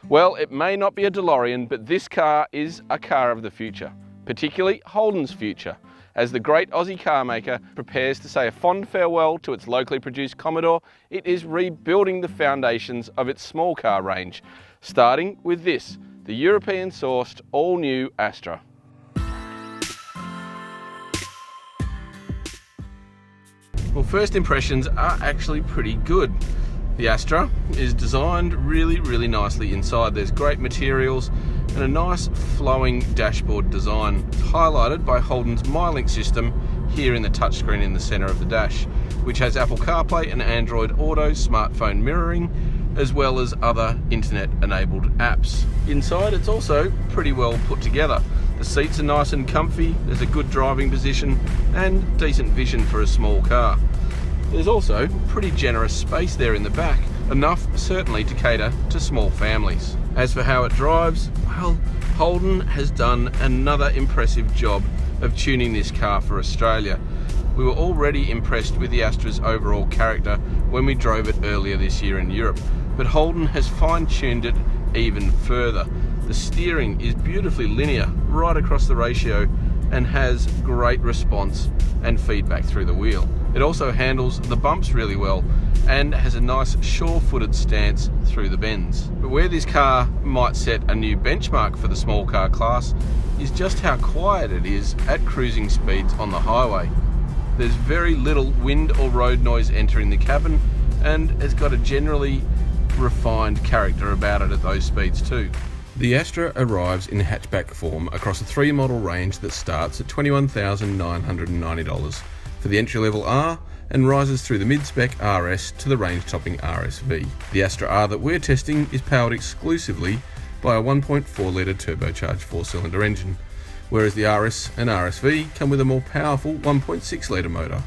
Well, it may not be a DeLorean, but this car is a car of the future, particularly Holden's future, as the great Aussie car maker prepares to say a fond farewell to its locally produced Commodore. It is rebuilding the foundations of its small car range, starting with this, the European-sourced all-new Astra. Well, first impressions are actually pretty good. The Astra is designed really nicely inside. There's great materials and a nice flowing dashboard design, highlighted by Holden's MyLink system here in the touchscreen in the centre of the dash, which has Apple CarPlay and Android Auto smartphone mirroring, as well as other internet-enabled apps. Inside, it's also pretty well put together. The seats are nice and comfy, there's a good driving position, and decent vision for a small car. There's also pretty generous space there in the back, enough certainly to cater to small families. As for how it drives, well, Holden has done another impressive job of tuning this car for Australia. We were already impressed with the Astra's overall character when we drove it earlier this year in Europe, but Holden has fine-tuned it even further. The steering is beautifully linear right across the ratio and has great response and feedback through the wheel. It also handles the bumps really well and has a nice sure-footed stance through the bends. But where this car might set a new benchmark for the small car class is just how quiet it is at cruising speeds on the highway. There's very little wind or road noise entering the cabin, and it's got a generally refined character about it at those speeds too. The Astra arrives in hatchback form across a 3-model range that starts at $21,990 for the entry-level R and rises through the mid-spec RS to the range-topping RSV. The Astra R that we're testing is powered exclusively by a 1.4-litre turbocharged 4-cylinder engine, whereas the RS and RSV come with a more powerful 1.6-litre motor.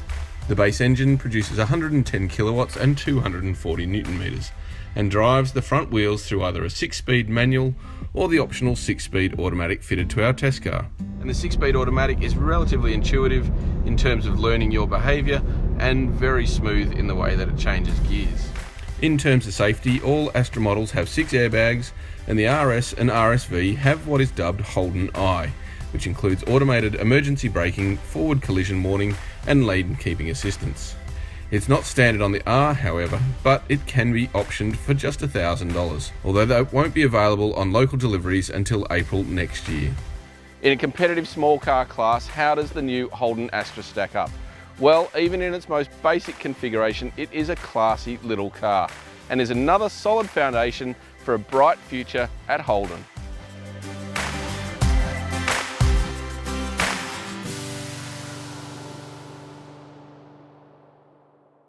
The base engine produces 110 kilowatts and 240 newton meters, and drives the front wheels through either a 6-speed manual or the optional 6-speed automatic fitted to our test car. And the 6-speed automatic is relatively intuitive in terms of learning your behaviour and very smooth in the way that it changes gears. In terms of safety, all Astra models have 6 airbags, and the RS and RSV have what is dubbed Holden Eye, which includes automated emergency braking, forward collision warning and lane keeping assistance. It's not standard on the R, however, but it can be optioned for just $1,000, although that won't be available on local deliveries until April next year. In a competitive small car class, how does the new Holden Astra stack up? Well, even in its most basic configuration, it is a classy little car and is another solid foundation for a bright future at Holden.